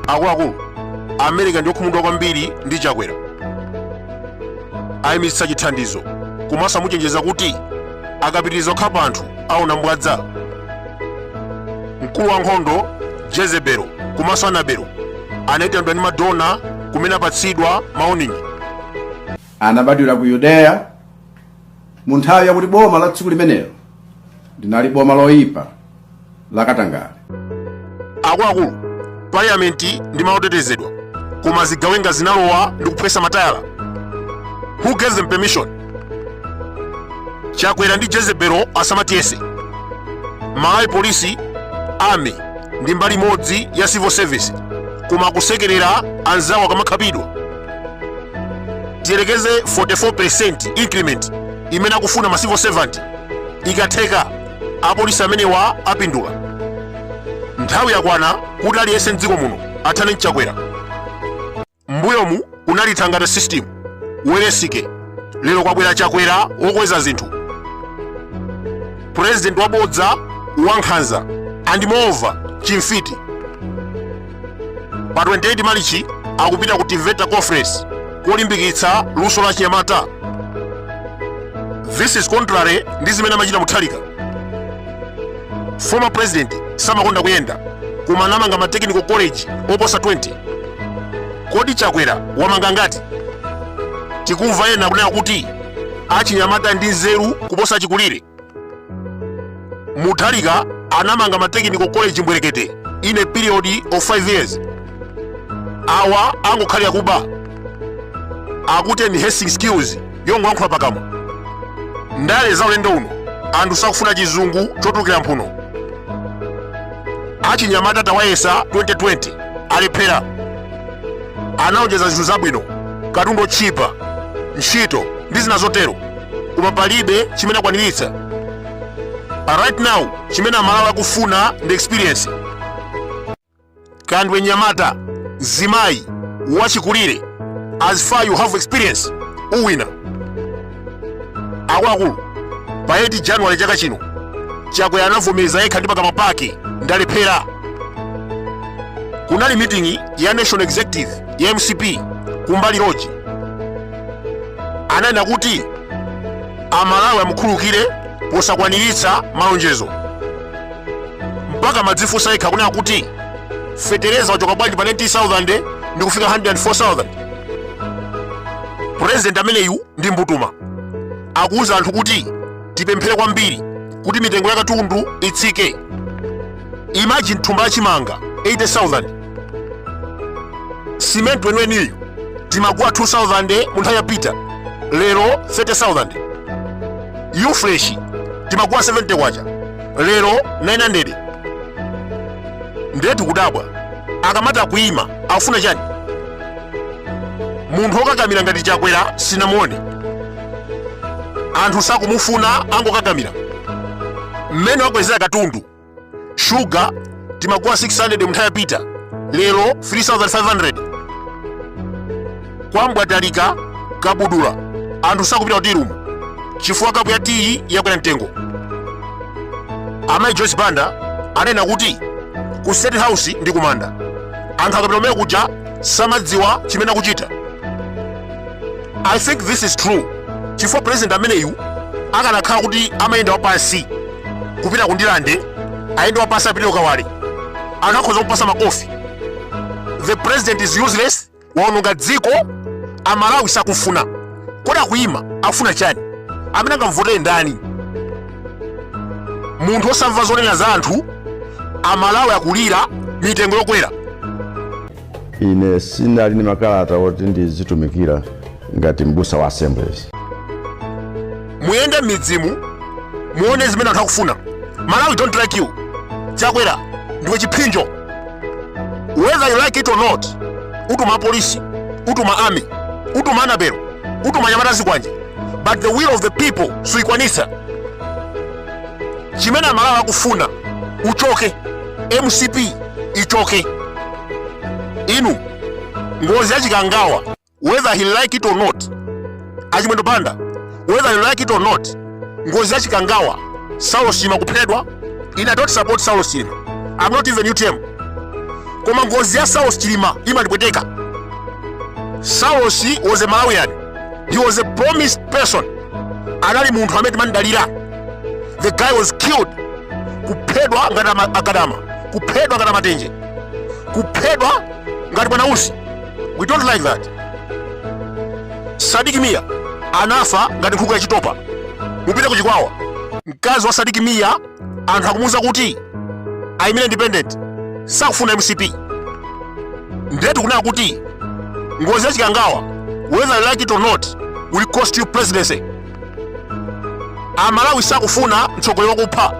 akuluakulu America ndi okhumudwa kwambiri ndi Chakwera. Ayimitsa chithandizo komanso amuchenjeza kuti akapitiriza kukhala pa anthu aona mbwadza. Mkulu wa nkhondo Jezebelo komanso Anabelo anayitanidwa ndi Madonna kumene apatsidwa maoningi. Anabadwira ku Yudeya mu nthawi yakuti boma la tsiku limenelo linali boma loyipa lakatangale. Akuluakulu parliament ndi maotetezedwa koma zigawenga zinalowa ndi kuphwesa matayala. Who gave them permission? Chakwera ndi Jezebelo asamatiyese. Malawi polisi, army ndi mbali imodzi ya civil service koma akusekerera anzawo akamakhapidwa. Tiyerekeze 44% increment imene akufuna ma civil servant ikatheka apolisi amenewa apindula. Nthawi yakwana kuti aliyense mdziko muno athane ndi Chakwera. Mbuyomu kunali thangata system weresike, lero kwabwera Chakwera wokweza zinthu. President wabodza wankhanza and moreover chimfiti. Pa 28 Marichi akupita ku Tiveta conference kolimbikitsa luso la Chinyamata. This is contrary ndi zimene amachita Mutharika. Former president samakonda kuyenda koma anamanga ma technical college oposa 20. Kodi Chakwera wamanga ngati? Tikumva yena kunena kuti achinyamata ndi nzeru kuposa chikulire. Mutharika anamanga ma technical college mbwerekete in a period of 5 years. Awa angokhalira kuba akuti enhancing skills yongoyankhula pakamwa. Ndale za ulendo uno anthu sakufuna chizungu chotukira mphuno. Achinyamata tawayesa 2020 alephera. Anaonjeza zinthu zabwino, katundu otchipa, ntchito ndi zina zotero koma palibe chimene akwaniritsa. Right now chimene Amalawi akufuna ndi experience. Kandwe Nyamata, zimayi, wachikulire, as far you have experience, uwina. Akuluakulu pa 8 January chaka chino Chakwera anavomereza yekha ndi pakamwa pake ndalephera. Kunali meeting ya National Executive ya MCP kumbali Lodge. Ananena kuti Amalawi amukhulukire posakwaniritsa malonjezo. Mpaka madzifunsa yekha kunena kuti fetereza wachoka bwanji pa 90,000 ndi kufika 104,000. President ameneyu ndi mbutuma akuwuza anthu kuti tipemphere kwambiri kuti mitengo ya katundu itsike. Imagine thumba la chimanga 80,000. Cement wenweniyo timagula 2,000 mu nthawi yapita, lero 30,000. You fresh timagula 70 kwacha, lero 900. Ndetu kudabwa akamata kuima afuna chani? Munthu okakamira ngati Chakwera sinamuone. Anthu sakumufuna angokakamira. Mmene wakwezera katundu sugar timagula 600 mu nthawi yapita, lero 3,500. Kwambwatalika kabudula anthu sakupita kutirumu chifukwa kapu ya tiyi yakwera mtengo. Amayi Joyce Banda anena kuti ku State House ndi kumanda anthu akapita kumene kuja samadziwa chimene akuchita. I think this is true chifukwa president ameneyu akanakhala kuti amayenda wapansi kupita kundilande ayenda wapansi apite ukawale anthu akhoza kupasa makofi. The president is useless, waononga dziko. Amalawi sakufuna. Kodi akuima afuna chani? Amene angamvotere ndani? Munthu osamva zonena za anthu. Amalawi akulira mitengo yokwera. Ine sinali ndi makalata oti ndizitumikira ngati mbusa wa assemblies. Muyende midzimu muone zimene anthu akufuna. Malawi don't like you. Chakwera ndiwe chipinjo. Whether you like it or not, utuma polisi, utuma army, utuma Anabelo, utuma Nyamata zikwanje, but the will of the people suikwanisa. Chimene Amalawi akufuna uchoke. MCP ichoke. Inu ngozi yachikangawa, whether he like it or not. Achimwendo Banda, whether you like it or not, ngozi yachikangawa Saulo Chilima kuphedwa. I don't support Saulo Chilima. I'm not even UTM. koma ngozi ya Saulos Chilima imatipweteka. Saulos was a Malawian. He was a promised person. Anali munthu amene mandalira. The guy was killed. Kuphedwa ngati akadama, kuphedwa ngati matenje, kuphedwa ngati Bwanausi. We don't like that. Sadiki Mia anafa ngati nkhuku ya chitopa. Mupite kuchikwawa. Mkazi wa Sadiki Mia anthu akumuwuza kuti ayimire independent, sakufuna MCP. Ndetu kunena kuti ngozi ya Chikangawa, whether you like it or not, will cost you presidency. Amalawi sakufuna mtsogoleri wakupha.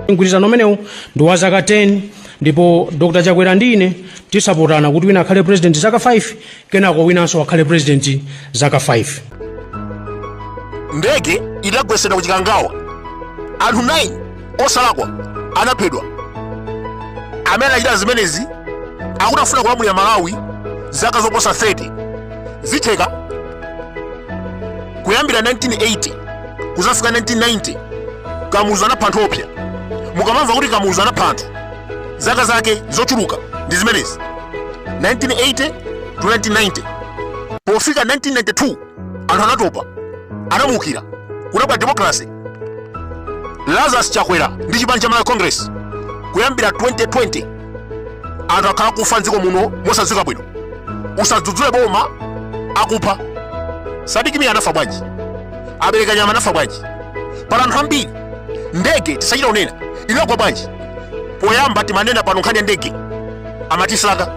Mgwirizano umenewu ndi wa zaka 10 ndipo Dr. Chakwera ndine tisapotana kuti wina akhale president zaka 5 kenako winanso akhale president zaka 5. Ndege idagwetsedwa ku Chikangawa. Anthu 9 osalakwa anaphedwa. Amene achita zimenezi akutafuna kulamulira Malawi zaka zoposa 30. Zitheka kuyambira 1980 kuzafika 1990 Kamuzu anapha anthu opsa. Mukamamva kuti Kamuzu anapha anthu, zaka zake zochuluka ndi zimenezi. 1980 to 1990. Pofika 1992 anthu anatopa, anamukira, kunabwa democracy. Lazarus Chakwera ndi chipani cha Malawi Congress kuyambira 2020 anthu akhala kufa m'dziko muno mosadziwika bwino. Usadzudzule boma akupha. Sadiki Mia anafa bwanji? Abereka nyama anafa bwanji? Pala anthu ambiri ndege tisachita unena inagwa bwanji? Poyamba timanena pano nkhani ya ndege amatisalaka.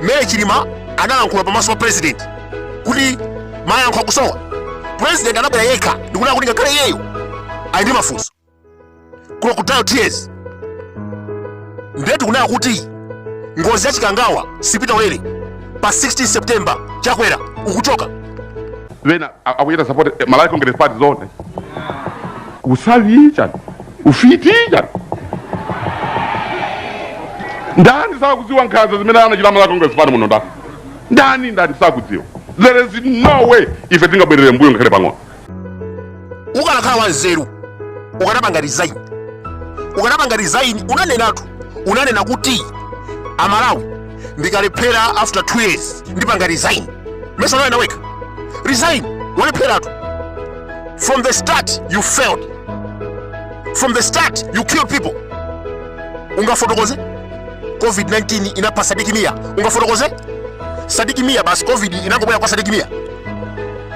Mere Chilima analankhula pamaso pa president kuti mayankho akusowa. President anabwera yekha ndikunena kuti ngakhale iyeyo ali ndi mafunso. Crocodile tears. Ndetu kunena kuti ngozi ya Chikangawa sipita ulere pa 16 September Chakwera ukuchoka. Wena akuyeta support Malawi Congress Party zone. Usavicha, ufiticha. Ndani sakudziwa nkhanza zimene anachita Malawi Congress Party muno ndani? Ndani sakudziwa. There is no way ife tingabwerere mbuyo ngakhale pang'ono. Ukanakhala wanzeru, ukanapanga resign. Ukanapanga resign unanena kuti Amalawi ndikalephera after 2 years ndipanga resign. Mesa nawe naweka. Resign, walepheratu. From the start you failed. From the start you killed people. Ungafotokoze? COVID-19 inapha Sadiki Mia. Ungafotokoze? Sadiki Mia basi COVID inangobwera kwa Sadiki Mia.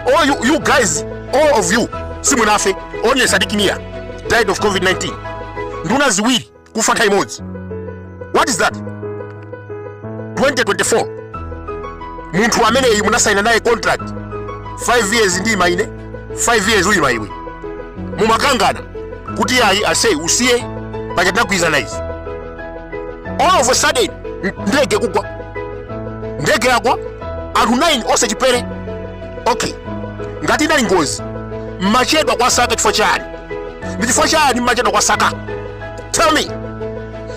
All you guys, all of you, simunafe, only Sadiki Mia died of COVID-19. Nduna ziwiri kufa nthawi imodzi. What is that? 2024. Munthu amene munasaina naye contract 5 years ndi maine, 5 years uyima iwe. Mumakangana kuti ayi asay usiye pachatinagwirizana izi. All of a sudden ndege kugwa. Ndege yagwa anthu 9 ose chipere. Okay, ngati inali ngozi mmachedwa kwa saka chifukwa chani? Ndi chifukwa chani mmachedwa kwa saka? Tell me.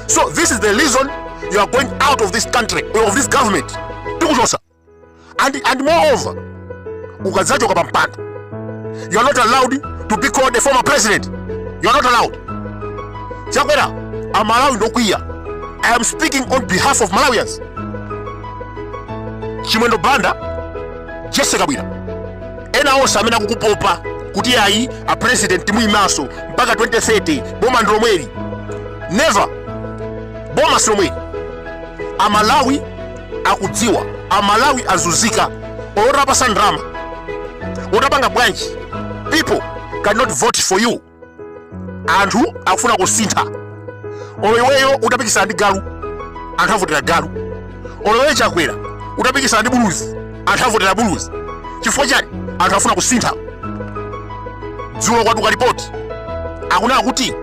So this is the reason you are going out of this country, of this government. Tikuchosa. And moreover, ukazachoka pampanda. You are not allowed to be called a former president. You are not allowed. Chakwera, Amalawi ndokwiya. I am speaking on behalf of Malawians. Chimwendo Banda, Jesse Kabila. Ena onse amene akukupopa kuti ayi a president muyimaso mpaka 2030 boma ndilomweri. Never. Boma silomweri. Amalawi akudziwa, Amalawi azuzika. Orapa sandrama. Orapanga bwanji. People cannot vote for you. Anthu akufuna kusintha. Oleweyo utapikisana ndi galu, anthu avotera galu. Oleweyo Chakwera utapikisana ndi buluzi, anthu avotera buluzi. Chifukwa chani? Anthu afuna kusintha. Dzulo kwatuka ripoti akunena kuti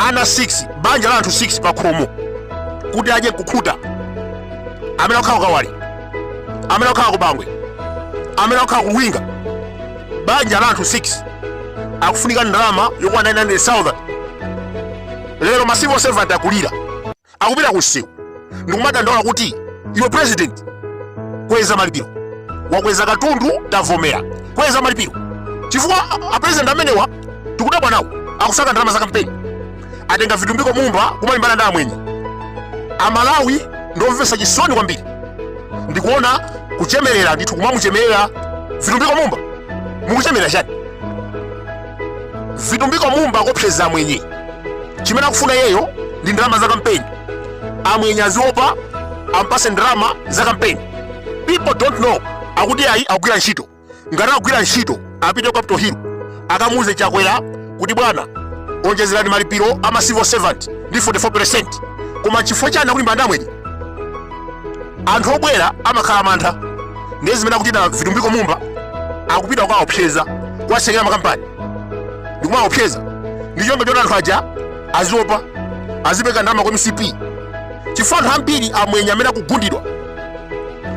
ana 6, banja la anthu 6 pa khomo kuti aje kukhuta. Amene akhala kawali, amene akhala kubangwe, amene akhala kuwinga. Banja la anthu 6 akufunika ndalama yokwana 900,000. Lero masivo servant akulira akupita kusiku ndikumata ndaona kuti iwe president kweza malipiro wakweza katundu tavomera kweza malipiro chifukwa a president amenewa tikudabwa nawo akusaka ndalama za kampeni atenga vitumbiko mumba kumalimbana ndi amwenye Amalawi ndomvesa chisoni kwambiri ndikuona kuchemerera ndithu kumamuchemerera Vitumbiko Mumba. Mukuchemerera chani? Vitumbiko Mumba kopseza mwenye chimene akufuna yeyo ndi ndalama za kampeni. Amwenye aziopa ampase ndalama za kampeni. People don't know akuti ayi akugwira ntchito. Ngati akugwira ntchito apite kwa Capitol Hill akamuze Chakwera kuti bwana onjezerani malipiro ama civil servant ndi 44%. Koma chifukwa chani akulimba ndamweni anthu obwera amakhala mantha. Ndi zimene akuti na Vitumbiko Mumba akupita kwa opseza kwa sekera makampani ndikuma opseza ndi chombe choti anthu aja aziopa azipeka ndalama kwa MCP. Chifukwa anthu ambiri amwenye amene akugundidwa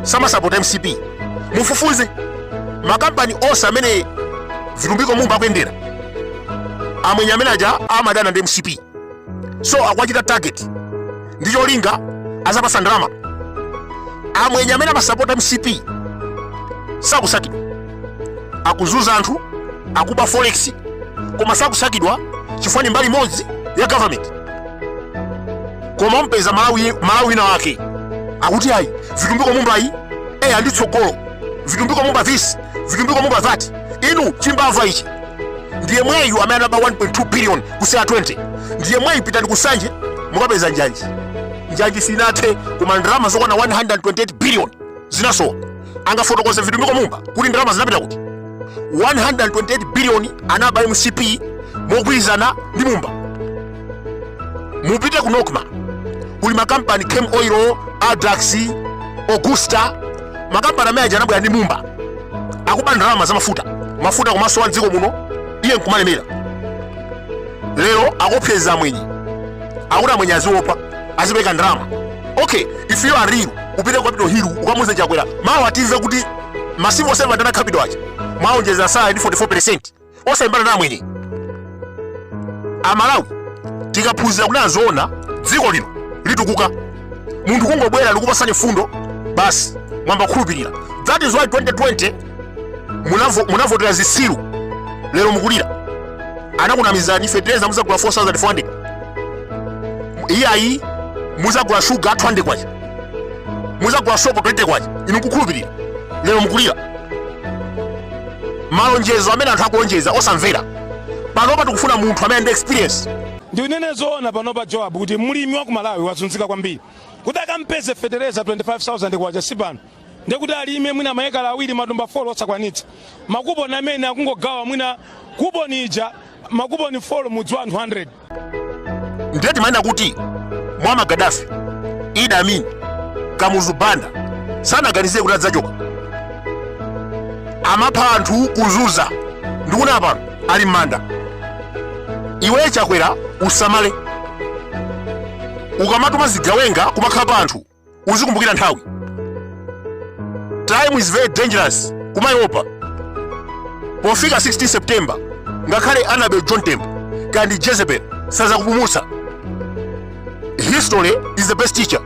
samasapota MCP. Mufufuze makampani onse amene Vitumbiko Mumba akuyendera amwenye amene aja amadana ndi MCP. So akwachita target ndi cholinga azapasa ndalama. Amwenye amene amasapota MCP sakusakidwa, akuzuza anthu, akuba forex, koma sakusakidwa chifukwa ni mbali modzi ya government. Koma mpeza Malawi na wake akuti ayi Vitumbiko Mumba ayi anditsogolo, Vitumbiko Mumba this, Vitumbiko Mumba that. Inu chimbava ichi ndiye mweyu amene anaba 1.2 billion kusea 20. Ndiye mweyu pitani kusanje mukapeza njanji sinathe koma ndalama zokwana 128 billion zinasowa. Angafotokoze Vitumbiko Mumba kuti ndalama zinapita kuti 128 billion anaba MCP mogwirizana ndi Mumba. Mupite ku Nokma kuli makampani Chem Oil, Adrax, Augusta, makampani amene aja anabwera ndi Mumba akuba ndalama za mafuta komanso wa dziko muno iye nkumalemera. Lero akopseza mwenye akuti amwenye aziopa azipeka ndalama. Okay, if you are real upite kwa Capitol Hill ukamuze Chakwera mawa atimve kuti masivo servant ana capital aja mwaonjeza saa ndi 44% osaimbana na mwenye. Amalawi tikaphunzira kuti azoona dziko lino litukuka. Munthu kungobwera likupasani fundo basi mwamba khulupirira. That is why 2020 munavotera zisilu lero mukulira. Anakunamizani fertilizer muzagula 4400. Iyayi muzagula sugar 200 kwacha. Muzagula sopo 20 kwacha. Inu kukhulupirira. Lero mukulira. Malonjezo amene anthu akulonjeza osamvera. Panopa tikufuna munthu amene ndi experience. Ndi unene zoona panopa Joab kuti mulimi wa ku Malawi wazunzika kwambiri. Kuti akampeze fertilizer 25,000 kwacha sipano. Ndekuti alime mwina maekala awiri matumba 4 osakwanitsa. Makuponi amene akungogawa mwina kuponi ija makuponi 4 mudzi wa anthu 100. Ndeti maana kuti Muammar Gaddafi, Idi Amin, Kamuzu Banda sanaganize kuti adzachoka. Amapha anthu kuzuza ndikuna apa ali m'manda. Iwe Chakwera usamale ukamatuma zigawenga kumakhala pa anthu uzikumbukira nthawi. Time is very dangerous kumayopa. Pofika 16 September ngakhale Annabel John Temple kandi Jezebel saza kupumutsa. History is the best teacher.